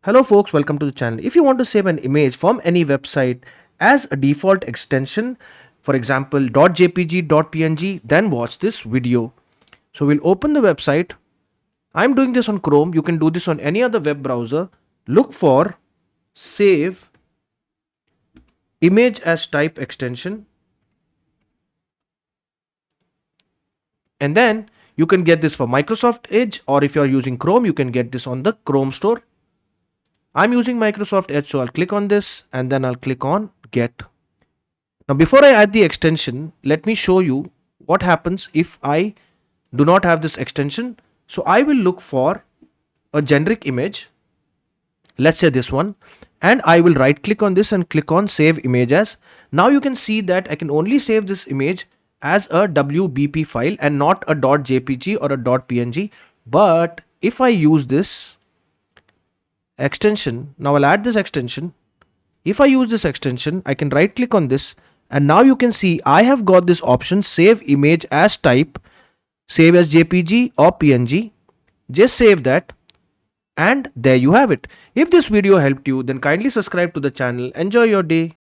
Hello folks, welcome to the channel. If you want to save an image from any website as a default extension, for example .jpg, .png, then watch this video. So we'll open the website. I'm doing this on Chrome. You can do this on any other web browser. Look for save image as type extension, and then you can get this for Microsoft Edge, or if you're using Chrome you can get this on the Chrome store. I'm using Microsoft Edge, so I'll click on this and then I'll click on get. Now before I add the extension, let me show you what happens if I do not have this extension. So I will look for a generic image, let's say this one, and I will right click on this and click on save image as. Now you can see that I can only save this image as a WBP file and not a .jpg or a .png. But if I use this extension, now I'll add this extension. If I use this extension, I can right click on this, and now you can see I have got this option save image as type, save as JPG or PNG. Just save that, and there you have it. If this video helped you, then kindly subscribe to the channel. Enjoy your day.